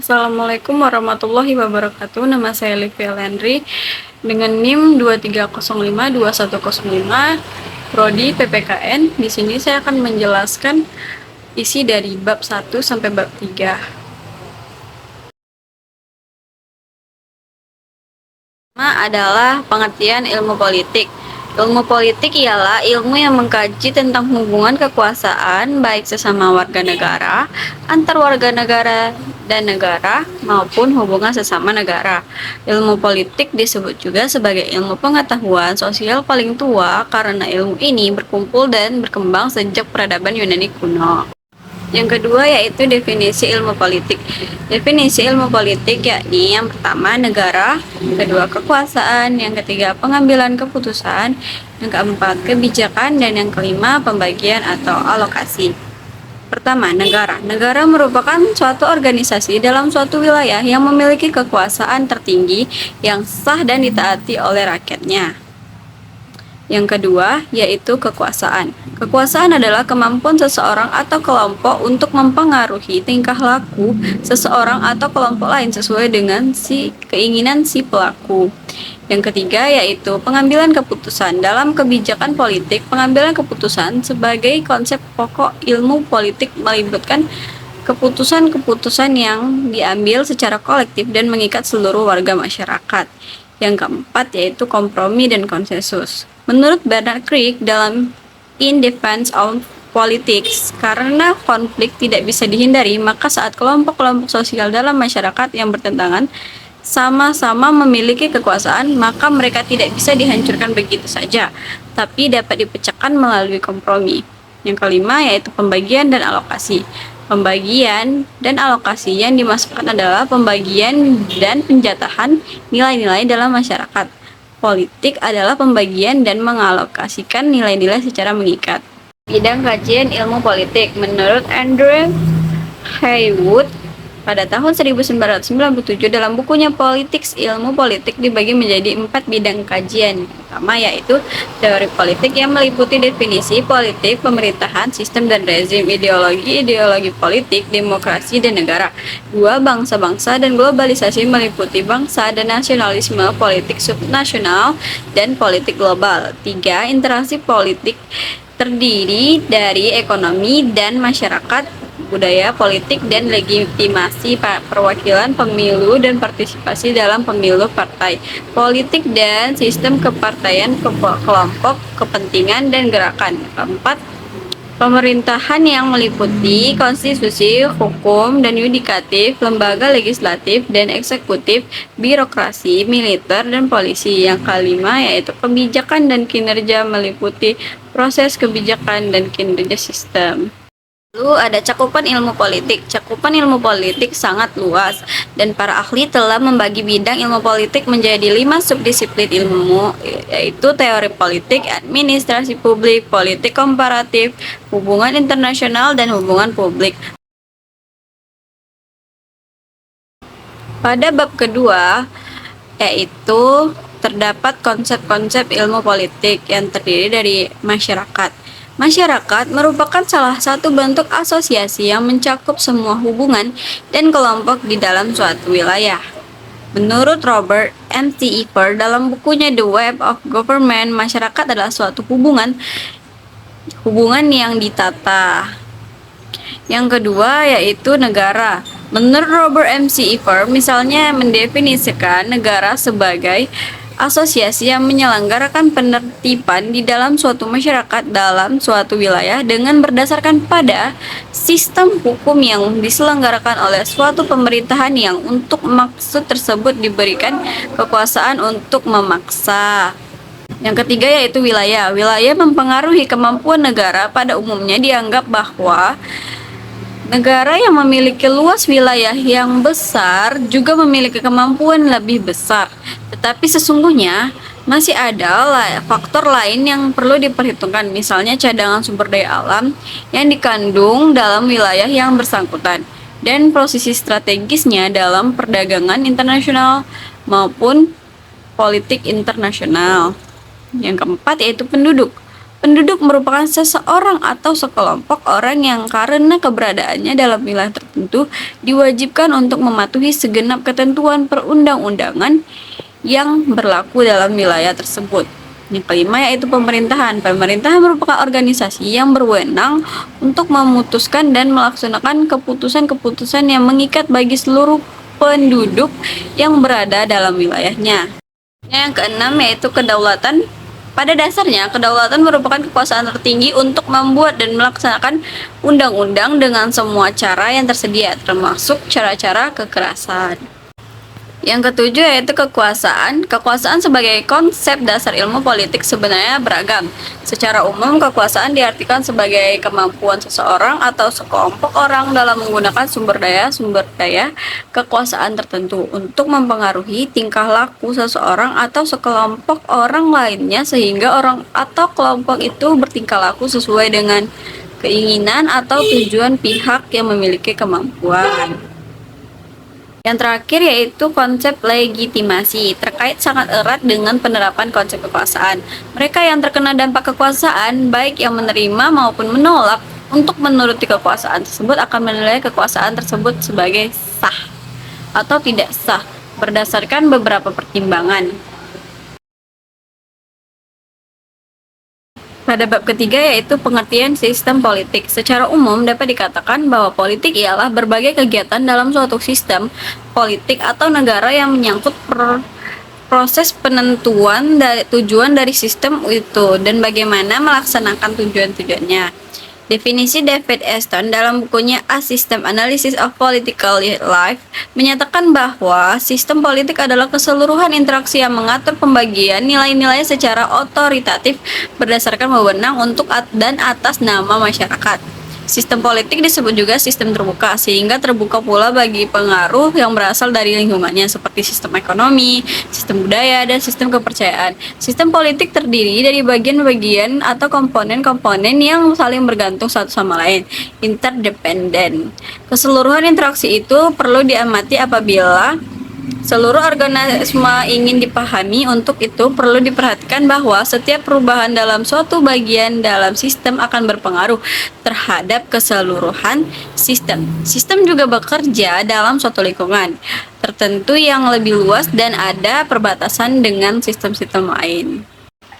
Assalamualaikum warahmatullahi wabarakatuh. Nama saya Livia Landry dengan NIM 23052105 Prodi PPKN. Di sini saya akan menjelaskan isi dari bab 1 sampai bab 3. Pertama adalah pengertian ilmu politik. Ilmu politik ialah ilmu yang mengkaji tentang hubungan kekuasaan baik sesama warga negara, antar warga negara dan negara, maupun hubungan sesama negara. Ilmu politik disebut juga sebagai ilmu pengetahuan sosial paling tua karena ilmu ini berkumpul dan berkembang sejak peradaban Yunani kuno. Yang kedua yaitu definisi ilmu politik. Definisi ilmu politik yakni yang pertama negara, yang kedua kekuasaan, yang ketiga pengambilan keputusan, yang keempat kebijakan, dan yang kelima pembagian atau alokasi. Pertama, negara. Negara merupakan suatu organisasi dalam suatu wilayah yang memiliki kekuasaan tertinggi yang sah dan ditaati oleh rakyatnya. Yang kedua, yaitu kekuasaan. Kekuasaan adalah kemampuan seseorang atau kelompok untuk mempengaruhi tingkah laku seseorang atau kelompok lain sesuai dengan keinginan si pelaku. Yang ketiga, yaitu pengambilan keputusan. Dalam kebijakan politik, pengambilan keputusan sebagai konsep pokok ilmu politik melibatkan keputusan-keputusan yang diambil secara kolektif dan mengikat seluruh warga masyarakat. Yang keempat yaitu kompromi dan konsensus. Menurut Bernard Crick dalam In Defense of Politics, karena konflik tidak bisa dihindari, maka saat kelompok-kelompok sosial dalam masyarakat yang bertentangan sama-sama memiliki kekuasaan, maka mereka tidak bisa dihancurkan begitu saja, tapi dapat dipecahkan melalui kompromi. Yang kelima yaitu pembagian dan alokasi. Pembagian dan alokasi yang dimasukkan adalah pembagian dan penjatahan nilai-nilai dalam masyarakat. Politik adalah pembagian dan mengalokasikan nilai-nilai secara mengikat. Bidang kajian ilmu politik menurut Andrew Haywood pada tahun 1997 dalam bukunya Politics, ilmu politik dibagi menjadi 4 bidang kajian. Pertama yaitu teori politik yang meliputi definisi politik, pemerintahan, sistem dan rezim, ideologi politik, demokrasi dan negara. 2. Bangsa-bangsa dan globalisasi meliputi bangsa dan nasionalisme, politik subnasional dan politik global. 3. Interaksi politik terdiri dari ekonomi dan masyarakat, budaya, politik, dan legitimasi perwakilan pemilu dan partisipasi dalam pemilu partai, politik dan sistem kepartaian kelompok kepentingan dan gerakan. 4. Pemerintahan yang meliputi konstitusi, hukum, dan yudikatif, lembaga legislatif dan eksekutif, birokrasi, militer, dan polisi. Yang kelima yaitu kebijakan dan kinerja meliputi proses kebijakan dan kinerja sistem. Lalu ada cakupan ilmu politik. Cakupan ilmu politik sangat luas dan para ahli telah membagi bidang ilmu politik menjadi 5 subdisiplin ilmu, yaitu teori politik, administrasi publik, politik komparatif, hubungan internasional, dan hubungan publik. Pada bab kedua, yaitu terdapat konsep-konsep ilmu politik yang terdiri dari masyarakat. Masyarakat merupakan salah satu bentuk asosiasi yang mencakup semua hubungan dan kelompok di dalam suatu wilayah. Menurut Robert McIver dalam bukunya The Web of Government, masyarakat adalah suatu hubungan yang ditata. Yang kedua yaitu negara. Menurut Robert McIver, misalnya mendefinisikan negara sebagai asosiasi yang menyelenggarakan penertiban di dalam suatu masyarakat dalam suatu wilayah dengan berdasarkan pada sistem hukum yang diselenggarakan oleh suatu pemerintahan yang untuk maksud tersebut diberikan kekuasaan untuk memaksa. Yang ketiga yaitu wilayah. Wilayah mempengaruhi kemampuan negara. Pada umumnya dianggap bahwa negara yang memiliki luas wilayah yang besar juga memiliki kemampuan lebih besar. Tetapi sesungguhnya masih ada faktor lain yang perlu diperhitungkan, misalnya cadangan sumber daya alam yang dikandung dalam wilayah yang bersangkutan dan posisi strategisnya dalam perdagangan internasional maupun politik internasional. Yang keempat yaitu penduduk. Penduduk merupakan seseorang atau sekelompok orang yang karena keberadaannya dalam wilayah tertentu diwajibkan untuk mematuhi segenap ketentuan perundang-undangan yang berlaku dalam wilayah tersebut. Yang kelima yaitu pemerintahan. Pemerintahan merupakan organisasi yang berwenang untuk memutuskan dan melaksanakan keputusan-keputusan yang mengikat bagi seluruh penduduk yang berada dalam wilayahnya. Yang keenam yaitu kedaulatan. Pada dasarnya, kedaulatan merupakan kekuasaan tertinggi untuk membuat dan melaksanakan undang-undang dengan semua cara yang tersedia, termasuk cara-cara kekerasan. Yang ketujuh yaitu kekuasaan. Kekuasaan sebagai konsep dasar ilmu politik sebenarnya beragam. Secara umum, kekuasaan diartikan sebagai kemampuan seseorang atau sekelompok orang dalam menggunakan sumber daya kekuasaan tertentu untuk mempengaruhi tingkah laku seseorang atau sekelompok orang lainnya sehingga orang atau kelompok itu bertingkah laku sesuai dengan keinginan atau tujuan pihak yang memiliki kemampuan. Yang terakhir yaitu konsep legitimasi, terkait sangat erat dengan penerapan konsep kekuasaan. Mereka yang terkena dampak kekuasaan, baik yang menerima maupun menolak, untuk menuruti kekuasaan tersebut akan menilai kekuasaan tersebut sebagai sah atau tidak sah, berdasarkan beberapa pertimbangan. Pada bab ketiga yaitu pengertian sistem politik. Secara umum dapat dikatakan bahwa politik ialah berbagai kegiatan dalam suatu sistem politik atau negara yang menyangkut proses penentuan tujuan dari sistem itu dan bagaimana melaksanakan tujuan-tujuannya. Definisi David Aston dalam bukunya A System Analysis of Political Life menyatakan bahwa sistem politik adalah keseluruhan interaksi yang mengatur pembagian nilai-nilai secara otoritatif berdasarkan wewenang untuk dan atas nama masyarakat. Sistem politik disebut juga sistem terbuka, sehingga terbuka pula bagi pengaruh yang berasal dari lingkungannya seperti sistem ekonomi, sistem budaya, dan sistem kepercayaan. Sistem politik terdiri dari bagian-bagian atau komponen-komponen yang saling bergantung satu sama lain, interdependen. Keseluruhan interaksi itu perlu diamati apabila seluruh organisme ingin dipahami. Untuk itu perlu diperhatikan bahwa setiap perubahan dalam suatu bagian dalam sistem akan berpengaruh terhadap keseluruhan sistem. Sistem juga bekerja dalam suatu lingkungan tertentu yang lebih luas dan ada perbatasan dengan sistem-sistem lain.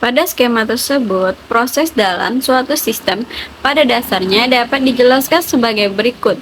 Pada skema tersebut, proses dalam suatu sistem pada dasarnya dapat dijelaskan sebagai berikut.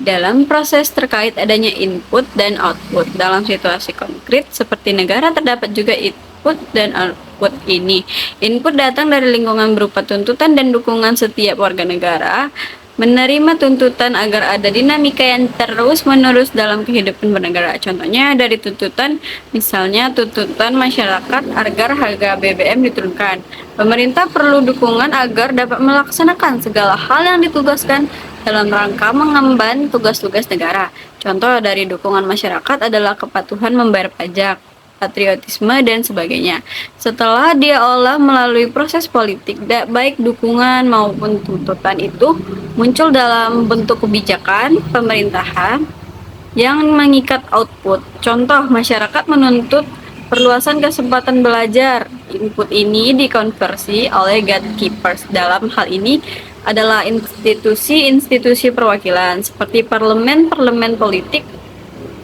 Dalam proses terkait adanya input dan output. Dalam situasi konkret seperti negara terdapat juga input dan output ini. Input datang dari lingkungan berupa tuntutan dan dukungan setiap warga negara menerima tuntutan agar ada dinamika yang terus-menerus dalam kehidupan bernegara. Contohnya dari tuntutan, misalnya tuntutan masyarakat agar harga BBM diturunkan. Pemerintah perlu dukungan agar dapat melaksanakan segala hal yang ditugaskan dalam rangka mengemban tugas-tugas negara. Contoh dari dukungan masyarakat adalah kepatuhan membayar pajak, patriotisme, dan sebagainya. Setelah dia olah melalui proses politik, baik dukungan maupun tuntutan itu muncul dalam bentuk kebijakan pemerintahan yang mengikat output. Contoh, masyarakat menuntut perluasan kesempatan belajar. Input ini dikonversi oleh gatekeepers. Dalam hal ini adalah institusi-institusi perwakilan seperti parlemen politik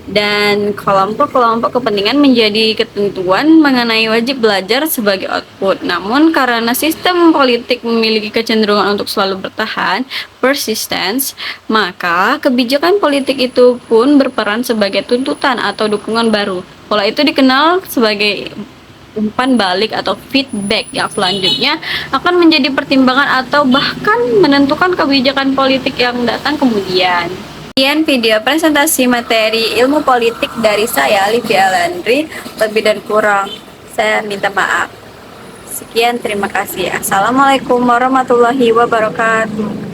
dan kelompok-kelompok kepentingan menjadi ketentuan mengenai wajib belajar sebagai output. Namun karena sistem politik memiliki kecenderungan untuk selalu bertahan, persistence, maka kebijakan politik itu pun berperan sebagai tuntutan atau dukungan baru. Pola itu dikenal sebagai umpan balik atau feedback yang selanjutnya akan menjadi pertimbangan atau bahkan menentukan kebijakan politik yang datang kemudian. Sekian video presentasi materi ilmu politik dari saya, Livia Landry. Lebih dan kurang saya minta maaf. Sekian, terima kasih. Assalamualaikum warahmatullahi wabarakatuh.